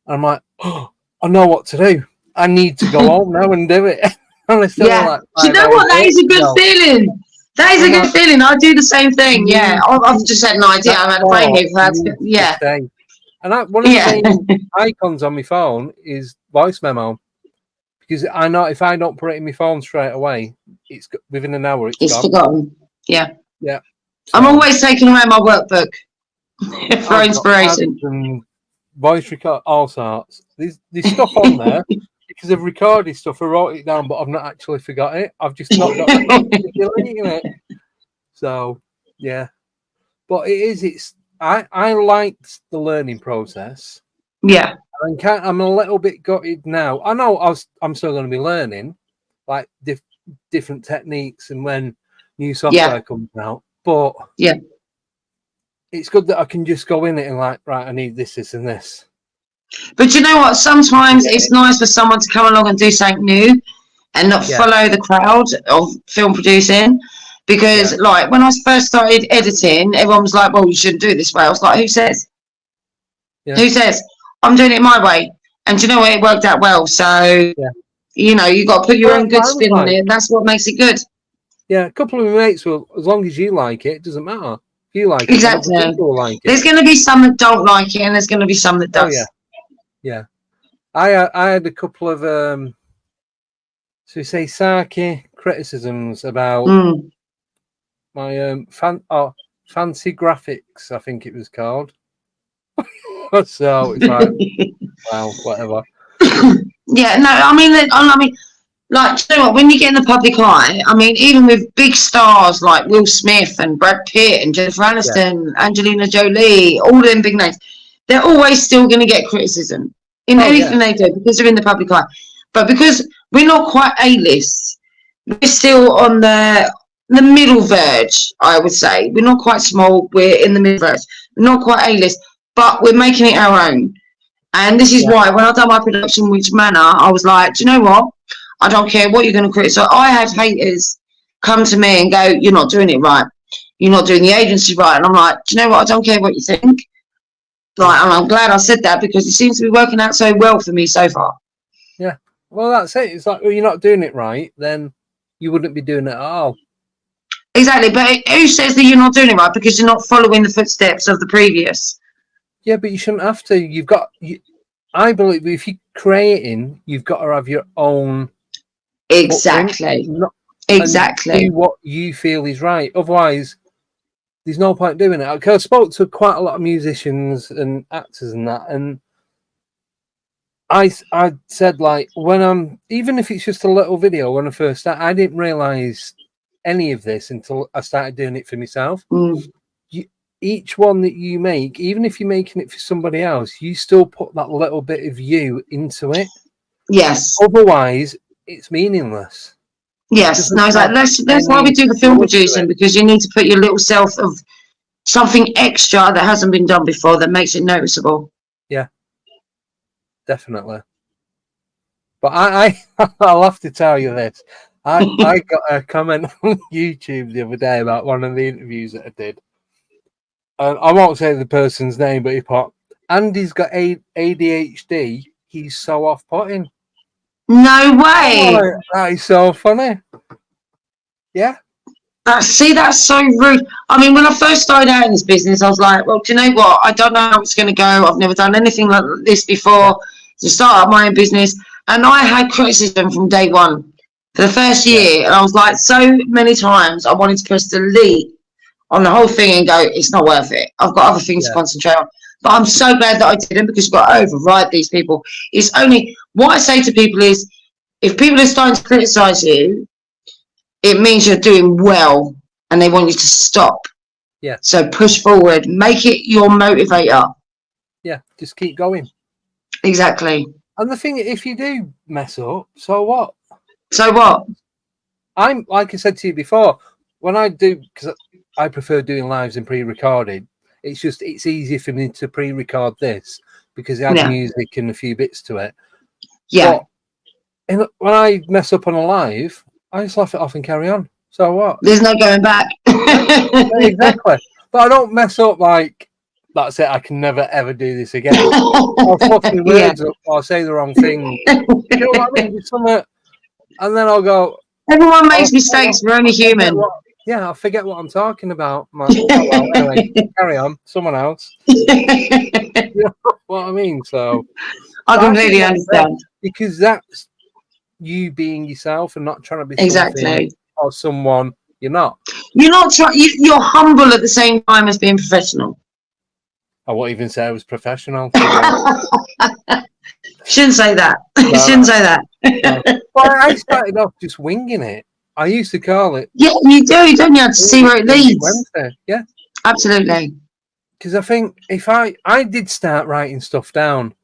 A: And I'm like, oh, I know what to do. I need to go home now and do it. And I still like
B: do you know what? That is a good feeling. That is a good feeling. I do the same thing. Yeah, I've just had an idea. I've had a brain move. Yeah.
A: And one of the main icons on my phone is voice memo, because I know if I don't put it in my phone straight away, it's within an hour. It's gone.
B: Forgotten. Yeah.
A: Yeah.
B: So, I'm always taking away my workbook for inspiration.
A: Voice record, all sorts. There's stuff on there because I've recorded stuff. I wrote it down, but I've not actually forgot it. I've just not got deleting it. So yeah, but I liked the learning process.
B: Yeah,
A: I'm a little bit gutted now. I know I'm still going to be learning like different techniques and when new software comes out, but it's good that I can just go in it and like, right, I need this, this, and this.
B: But you know what? Sometimes it's nice for someone to come along and do something new and not follow the crowd of film producing. Because, like, when I first started editing, everyone was like, well, you shouldn't do it this way. I was like, who says? Yeah. Who says? I'm doing it my way. And do you know what? It worked out well. So, you got to put your own good spin on it. And that's what makes it good.
A: Yeah, a couple of my mates will, as long as you like it, it doesn't matter. If you like
B: exactly.
A: it, people like it.
B: There's going to be some that don't like it, and there's going to be some that does.
A: Oh, yeah. I had a couple of so we say sarky criticisms about my fancy graphics, I think it was called. So it's like, well, whatever.
B: Yeah, no, I mean, like, you know what, when you get in the public eye, I mean, even with big stars like Will Smith and Brad Pitt and Jennifer Aniston, Angelina Jolie, all them big names, they're always still going to get criticism in anything they do because they're in the public eye. But because we're not quite A-list, we're still on the middle verge, I would say. We're not quite small, we're in the middle verge. We're not quite A-list, but we're making it our own. And this is why when I done my production, Which Manor, I was like, do you know what? I don't care what you're going to criticize. I had haters come to me and go, you're not doing it right. You're not doing the agency right. And I'm like, do you know what? I don't care what you think. Like, and I'm glad I said that because it seems to be working out so well for me so far.
A: Yeah. Well, that's it. It's like, well, you're not doing it right, then you wouldn't be doing it at all.
B: Exactly. But who says that you're not doing it right because you're not following the footsteps of the previous?
A: Yeah, but you shouldn't have to. I believe if you're creating, you've got to have your own.
B: Exactly. Exactly.
A: Do what you feel is right. Otherwise, there's no point doing it. Because I spoke to quite a lot of musicians and actors and that, and I said, like, when I'm, even if it's just a little video when I first started, I didn't realize any of this until I started doing it for myself. Each one that you make, even if you're making it for somebody else, you still put that little bit of you into it.
B: Yes.
A: Otherwise, it's meaningless.
B: Yes. No, it's like that's why we do the film producing, because you need to put your little self of something extra that hasn't been done before that makes it noticeable.
A: Yeah, definitely. But I'll have to tell you this. I got a comment on YouTube the other day about one of the interviews that I did. And I won't say the person's name, but he put, Andy's got ADHD. He's so off-putting.
B: No way.
A: Oh, that is so funny. Yeah.
B: See, that's so rude. I mean, when I first started out in this business, I was like, well, do you know what? I don't know how it's going to go. I've never done anything like this before to start up my own business. And I had criticism from day one for the first year. And I was like, so many times I wanted to press delete on the whole thing and go, it's not worth it. I've got other things to concentrate on. But I'm so glad that I didn't, because you've got to override these people. It's only, what I say to people is, if people are starting to criticize you, it means you're doing well and they want you to stop.
A: Yeah.
B: So push forward. Make it your motivator.
A: Yeah, just keep going.
B: Exactly.
A: And the thing, if you do mess up, so what?
B: So what?
A: I'm, like I said to you before, when I do, because I prefer doing lives and pre-recorded, it's easier for me to pre-record this because it has music and a few bits to it.
B: Yeah.
A: But when I mess up on a live, I just laugh it off and carry on. So what?
B: There's no going back.
A: Exactly. But I don't mess up like, that's it, I can never ever do this again. I'll fluff my words up, or I'll say the wrong thing. You know what I mean? And then I'll go.
B: Everyone makes mistakes. We're only human.
A: I'll forget what I'm talking about. Anyway, carry on. Someone else. You know what I mean? So
B: I completely understand.
A: Because that's you being yourself and not trying to be
B: something
A: or someone you're not.
B: You're not trying. You're humble at the same time as being professional.
A: I won't even say I was professional.
B: Shouldn't say that. No, shouldn't say that.
A: No. Well, I started off just winging it. I used to call it.
B: Yeah, you do, don't you? To see where it leads.
A: Wednesday. Yeah,
B: absolutely.
A: Because I think if I did start writing stuff down,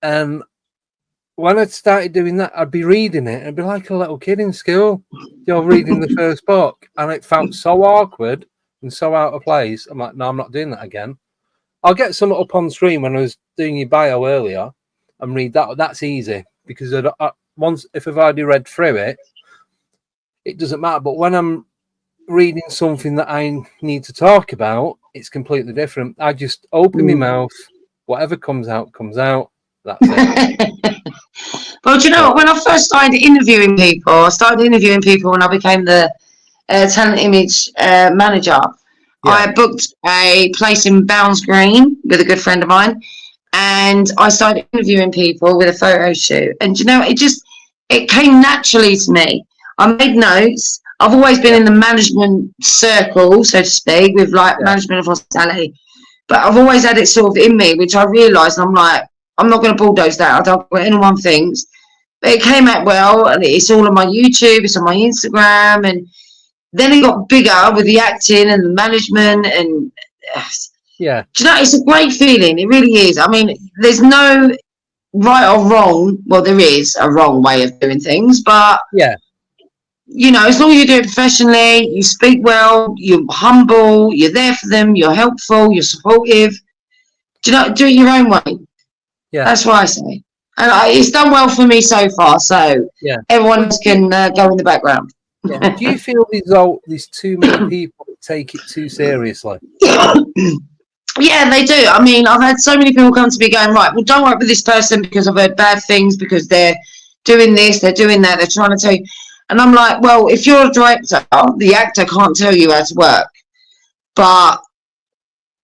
A: and when I started doing that, I'd be reading it. I'd be like a little kid in school, reading the first book, and it felt so awkward and so out of place. I'm like, no, I'm not doing that again. I'll get some up on screen when I was doing your bio earlier and read that. That's easy because if I've already read through it, it doesn't matter. But when I'm reading something that I need to talk about, it's completely different. I just open my mouth, whatever comes out, comes out. That's it.
B: Well, do you know what? When I first started interviewing people, when I became the talent image manager. I booked a place in Bounds Green with a good friend of mine, and I started interviewing people with a photo shoot. And you know, it came naturally to me. I made notes. I've always been in the management circle, so to speak, with like management of hospitality, but I've always had it sort of in me, which I realised. I'm like, I'm not going to bulldoze that. I don't what anyone thinks, but it came out well, and it's all on my YouTube, it's on my Instagram, and then it got bigger with the acting and the management, and do you know, it's a great feeling. It really is. I mean, there's no right or wrong. Well, there is a wrong way of doing things, but you know, as long as you do it professionally, you speak well, you're humble, you're there for them, you're helpful, you're supportive. Do you know? Do it your own way. Yeah, that's what I say, and it's done well for me so far. So everyone else can go in the background.
A: Yeah. Do you feel there's too many people that take it too seriously?
B: Yeah, they do. I mean, I've had so many people come to me going, right, well, don't work with this person because I've heard bad things, because they're doing this, they're doing that, they're trying to tell you. And I'm like, well, if you're a director, the actor can't tell you how to work. But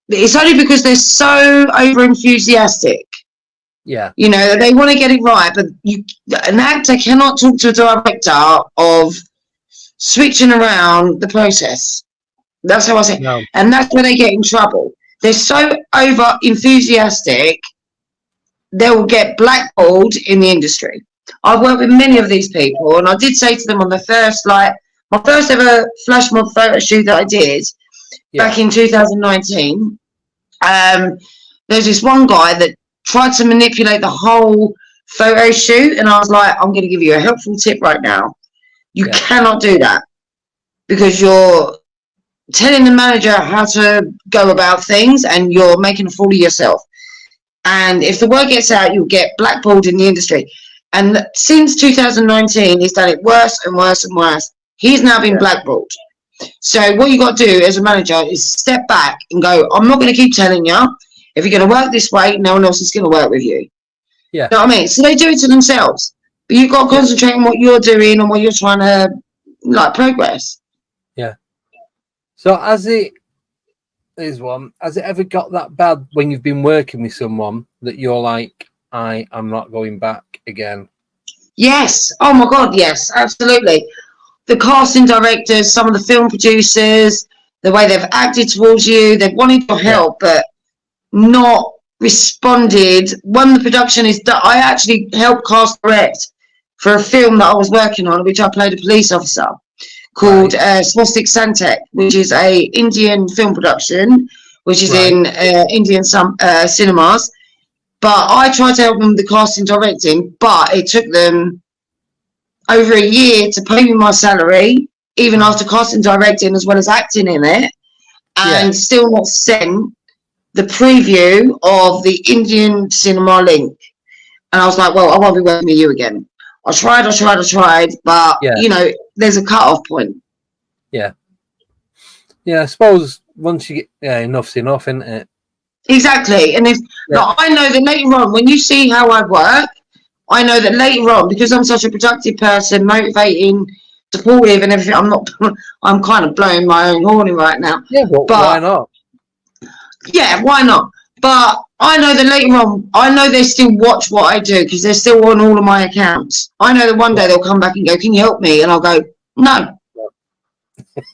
B: it's only because they're so over enthusiastic. Yeah. You know, they want to get it right, but an actor cannot talk to a director of switching around the process. That's how I say. No. And that's where they get in trouble. They're so over enthusiastic they will get blackballed in the industry. I've worked with many of these people, and I did say to them on the first, like, my first ever flash mob photo shoot that I did back in 2019. There's this one guy that tried to manipulate the whole photo shoot, and I was like, I'm going to give you a helpful tip right now. You cannot do that, because you're telling the manager how to go about things, and you're making a fool of yourself. And if the word gets out, you'll get blackballed in the industry. And since 2019, he's done it worse and worse and worse. He's now been blackballed. So what you got to do as a manager is step back and go, I'm not going to keep telling you. If you're going to work this way, no one else is going to work with you.
A: Yeah.
B: You know what I mean? So they do it to themselves. But you've got to concentrate on what you're doing and what you're trying to, like, progress.
A: Yeah. So has it ever got that bad when you've been working with someone that you're like, I am not going back again?
B: Yes. Oh, my God, yes, absolutely. The casting directors, some of the film producers, the way they've acted towards you, they've wanted your help, but not responded. When the production is done, I actually helped cast direct for a film that I was working on, which I played a police officer, called Swastik Santek, which is a Indian film production, which is in Indian cinemas. But I tried to help them with the casting directing, but it took them over a year to pay me my salary, even after casting directing as well as acting in it, and still not sent the preview of the Indian cinema link. And I was like, well, I won't be working with you again. I tried, but you know, there's a cut-off point.
A: Yeah. Yeah, I suppose once you get enough's enough, isn't it?
B: Exactly. And if like, I know that later on, when you see how I work, I know that later on, because I'm such a productive person, motivating, supportive and everything, I'm kind of blowing my own horn right now.
A: Yeah, but why not?
B: Yeah, why not? But I know that later on, I know they still watch what I do because they're still on all of my accounts. I know that one day they'll come back and go, can you help me? And I'll go, no.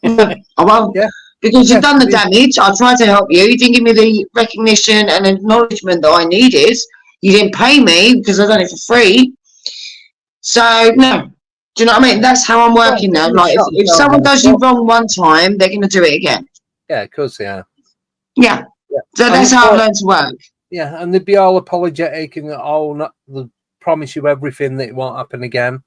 B: No, I won't. Because you've done the damage. I tried to help you. You didn't give me the recognition and acknowledgement that I needed. You didn't pay me because I've done it for free. So, no. Do you know what I mean? That's how I'm working now. Like, if someone does you wrong one time, they're going to do it again.
A: Yeah, of course they are.
B: Yeah. So that's how I've learned to work.
A: Yeah, and they'd be all apologetic and they'll promise you everything that it won't happen again.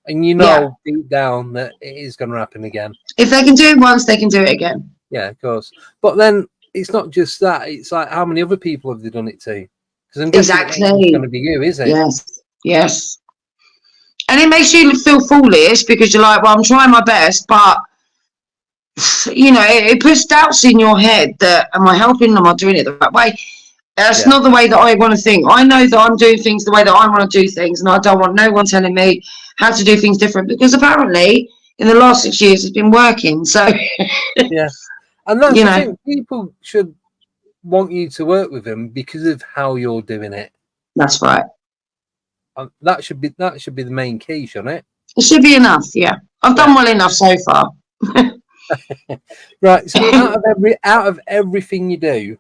A: And you know deep down that it is going to happen again. If
B: they can do it once, they can do it again.
A: Yeah, of course. But then it's not just that. It's like, how many other people have they done it to? Because I'm guessing it's going to be you, is it?
B: Yes, yes. And it makes you feel foolish because you're like, well, I'm trying my best, but, you know, it puts doubts in your head that, am I helping them? Am I doing it the right way? That's not the way that I want to think. I know that I'm doing things the way that I want to do things, and I don't want no one telling me how to do things different, because apparently in the last 6 years it's been working. So
A: yeah, and that's the thing. People should want you to work with them because of how you're doing it.
B: That's right.
A: That should be the main key, shouldn't it?
B: It should be enough. Yeah, I've done well enough so far.
A: Right. So out of everything you do,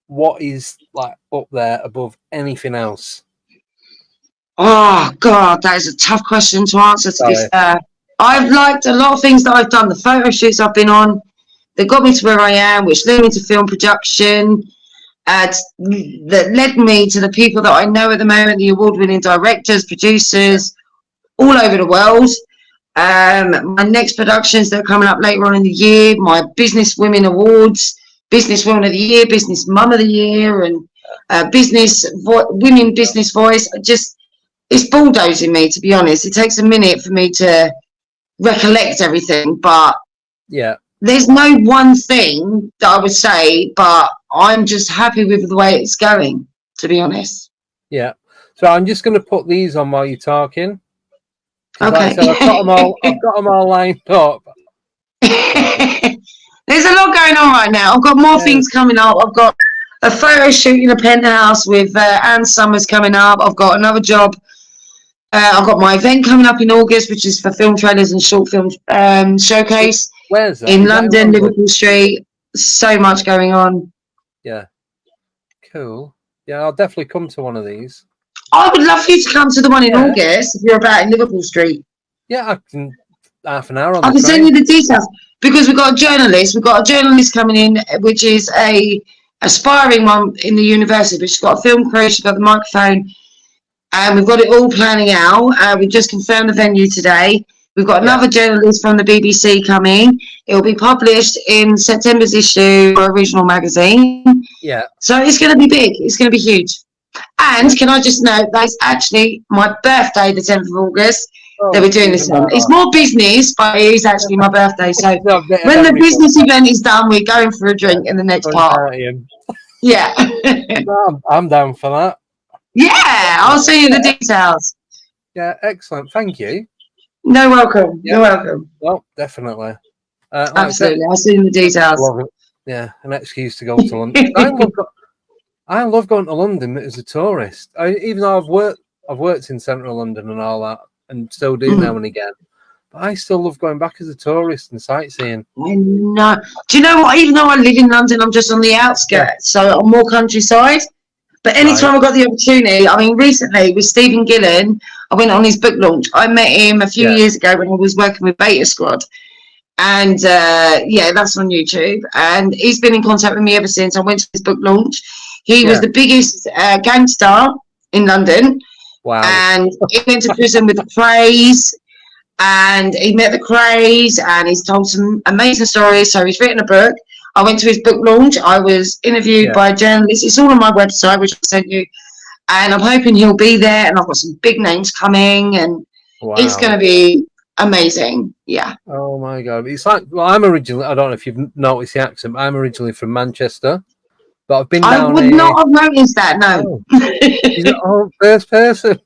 A: what is like up there above anything else?
B: Oh God, that is a tough question to answer. To be fair, I've liked a lot of things that I've done. The photo shoots I've been on, they got me to where I am, which led me to film production. That led me to the people that I know at the moment, the award-winning directors, producers, all over the world. My next productions that are coming up later on in the year, my Business Women Awards, Business Woman of the Year, Business Mum of the Year, and Women Business Voice. It's bulldozing me, to be honest. It takes a minute for me to recollect everything, but there's no one thing that I would say, but I'm just happy with the way it's going, to be honest.
A: Yeah. So I'm just going to put these on while you're talking.
B: Okay.
A: Like I said, I've got them all lined up.
B: There's a lot going on right now. I've got more things coming up. I've got a photo shoot in a penthouse with Anne Summers coming up. I've got another job. I've got my event coming up in August, which is for film trailers and short film showcase.
A: Where's that?
B: In London, Liverpool Street. So much going on.
A: Yeah. Cool. Yeah, I'll definitely come to one of these.
B: I would love for you to come to the one in August if you're about in Liverpool Street.
A: Yeah, I can. Half an hour on
B: I
A: the
B: can
A: train.
B: send you the details because we've got a journalist. We've got a journalist coming in, which is a aspiring one in the university. But she's got a film crew, she's got the microphone, and we've got it all planning out. We've just confirmed the venue today. We've got another journalist from the BBC coming. It will be published in September's issue of Original Magazine.
A: Yeah.
B: So it's going to be big. It's going to be huge. And can I just note that it's actually my birthday, the 10th of August, that we're doing this on. It's more business, but it is actually my birthday. So when the business event is done, we're going for a drink in the next part. Yeah.
A: I'm down for that.
B: Yeah, I'll send you the details.
A: Yeah, excellent. Thank you.
B: No, welcome. You're welcome.
A: Well, definitely.
B: Absolutely. I'll send you the details.
A: Love it. Yeah, an excuse to go to London. I love going to London as a tourist. Even though I've worked in central London and all that, and still do now and again. But I still love going back as a tourist and sightseeing.
B: I know. Do you know what? Even though I live in London, I'm just on the outskirts, so I'm more countryside. But anytime I got the opportunity, I mean, recently with Stephen Gillen, I went on his book launch. I met him a few years ago when I was working with Beta Squad. And that's on YouTube. And he's been in contact with me ever since I went to his book launch. He was the biggest gangster in London.
A: Wow.
B: And he went to prison with the Krays. And he met the Krays. And he's told some amazing stories. So he's written a book. I went to his book launch. I was interviewed by a journalist. It's all on my website, which I sent you. And I'm hoping he'll be there. And I've got some big names coming. And it's going to be amazing. Yeah.
A: Oh my God. It's like, well, I'm originally, I don't know if you've noticed the accent, I'm originally from Manchester, but I've been down
B: I would not have noticed that, no.
A: Oh, first person.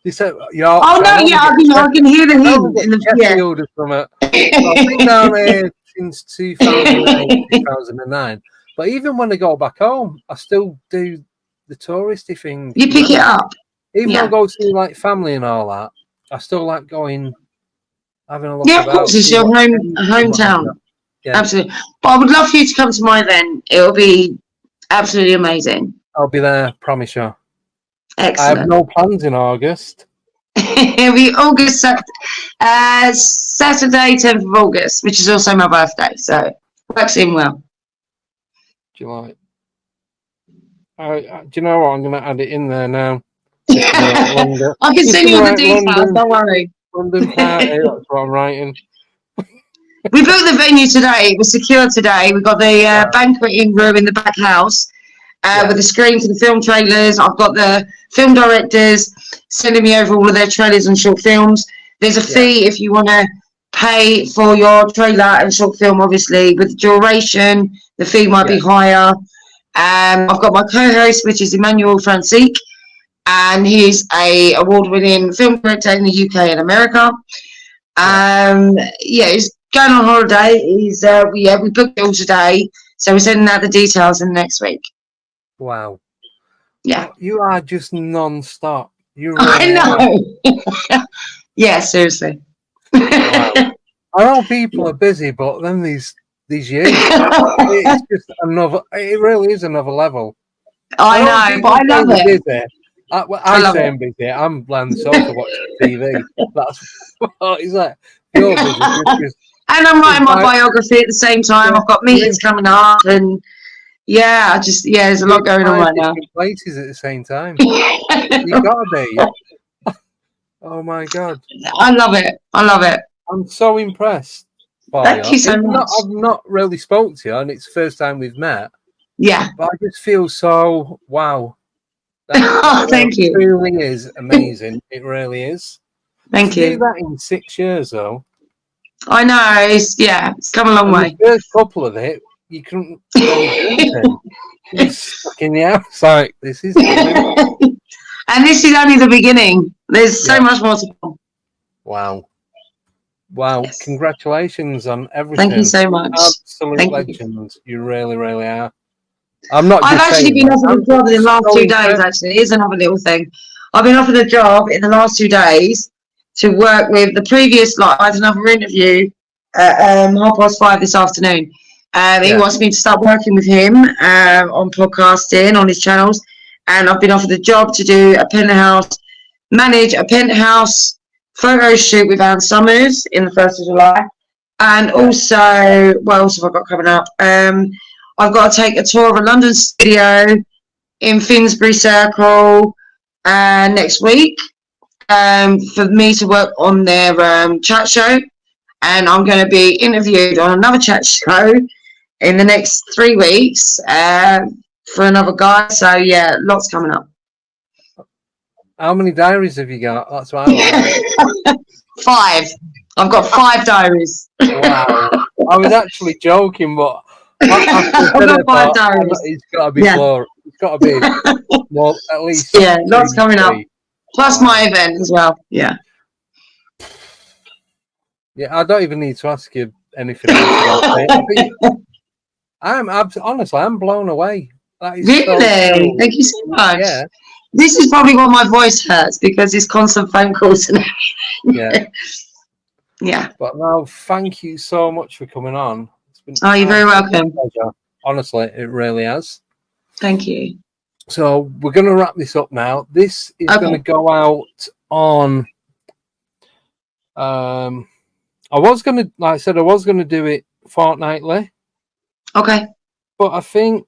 A: You said,
B: oh no, yeah, I can hear the hint in
A: the I've been down here since 2008, 2009. But even when I go back home, I still do the touristy thing.
B: You pick it up.
A: Even though I go see like family and all that, I still like going, having a look.
B: Yeah, of course, it's your hometown. Yeah. Absolutely. But I would love for you to come to my event. It'll be absolutely amazing.
A: I'll be there, promise you.
B: Excellent.
A: I have no plans in August.
B: It'll be August, Saturday, 10th of August, which is also my birthday. So works in well.
A: July. Do you know what? I'm going to add it in there now. I
B: can send you all the details. Don't worry.
A: London party. That's what I'm writing.
B: We booked the venue today. It was secured today. We got the banqueting room in the back house with the screen for the film trailers. I've got the film directors sending me over all of their trailers and short films. There's a fee if you want to pay for your trailer and short film. Obviously, with duration, the fee might be higher. I've got my co-host, which is Emmanuel Francique, and he's a award-winning film director in the UK and America. He's going on holiday. He's we booked it all today, so we're sending out the details in the next week.
A: Wow.
B: Yeah.
A: You are just non-stop. You really
B: I know. Yeah, seriously.
A: Wow. I know people are busy, but then these years, it's just another. It really is another level.
B: I know, but I love it.
A: Busy. I say I'm busy. I'm playing the sofa watching TV. That's what it's like. You're busy.
B: And I'm writing my biography at the same time. I've got meetings coming up, and there's a lot going on right now.
A: Places at the same time. You gotta be. Oh my God.
B: I love it.
A: I'm so impressed.
B: Thank you so much.
A: I've not really spoke to you, and it's the first time we've met.
B: Yeah.
A: But I just feel so wow.
B: Thank you.
A: It really is amazing. It really is.
B: Thank you.
A: Do that in 6 years, though.
B: I know. It's come a long way.
A: The first couple of it, you couldn't really do anything. You're stuck in the house. Like, this is.
B: And this is only the beginning. There's so much more to come.
A: Wow. Yes. Congratulations on everything.
B: Thank you so much.
A: Absolute legends. You really, really are. I've
B: actually been offered a job in the last 2 days, actually. Here's another little thing. I've been offered a job in the last 2 days to work with the previous, I had another interview at 5:30 this afternoon. He wants me to start working with him on podcasting, on his channels. and I've been offered a job to do manage a penthouse photo shoot with Anne Summers in the 1st of July. And also, what else have I got coming up? I've got to take a tour of a London studio in Finsbury Circle next week for me to work on their chat show. And I'm going to be interviewed on another chat show in the next 3 weeks for another guy. So, yeah, lots coming up.
A: How many diaries have you got? That's what I like.
B: 5. I've got 5 diaries.
A: Wow. I was actually joking, but
B: I've got 5 diaries.
A: It's got to be more. It's got to be more, at least.
B: Yeah, lots coming up. Plus my event as well. Yeah.
A: Yeah, I don't even need to ask you anything else about it. Honestly, I'm blown away. That is
B: really?
A: So cool.
B: Thank you so much.
A: Yeah.
B: This is probably why my voice hurts, because it's constant phone calls and everything.
A: Yeah.
B: Yeah.
A: But no, thank you so much for coming on. It's been
B: you're very welcome.
A: Pleasure. Honestly, it really has.
B: Thank you.
A: So we're going to wrap this up now. This is going to go out on. I was going to, like I said, I was going to do it fortnightly.
B: Okay.
A: But I think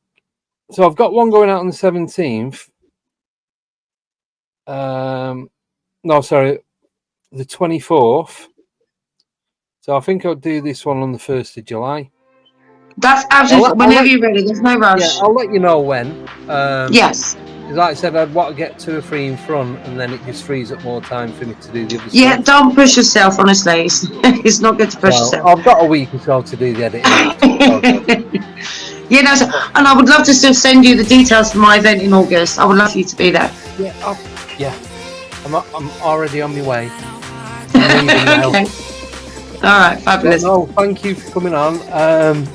A: so. I've got one going out on the 17th. No, sorry, the 24th. So I think I'll do this one on the 1st of July.
B: That's absolutely whenever you're ready. There's no rush.
A: Yeah, I'll let you know when.
B: Yes.
A: Like I said, I'd want to get 2 or 3 in front, and then it just frees up more time for me to do the other
B: Yeah,
A: stuff.
B: don't push yourself, honestly. It's not good to push yourself.
A: I've got a week or so to do the editing.
B: Yeah, no, and I would love to still send you the details for my event in August. I would love you to be there.
A: Yeah, I'm already on my way.
B: Okay. All right, fabulous.
A: No, thank you for coming on.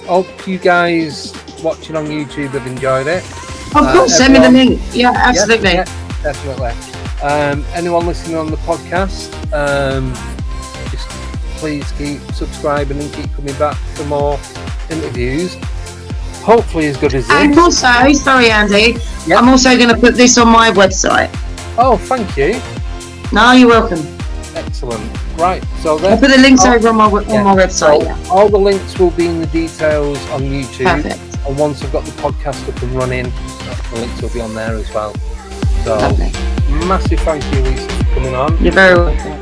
A: Hope you guys watching on YouTube have enjoyed it.
B: Of course, send me the link. Yeah, absolutely.
A: Yeah, definitely. Anyone listening on the podcast, just please keep subscribing and keep coming back for more interviews. Hopefully as good as this.
B: And also, sorry Andy, I'm also going to put this on my website.
A: Oh, thank you.
B: No, you're welcome.
A: Excellent. Right, so
B: I'll put the links over on my website.
A: So all the links will be in the details on YouTube.
B: Perfect.
A: And once I've got the podcast up and running, the links will be on there as well. So,
B: lovely.
A: Massive thank you, Lisa, for coming on.
B: You're very welcome.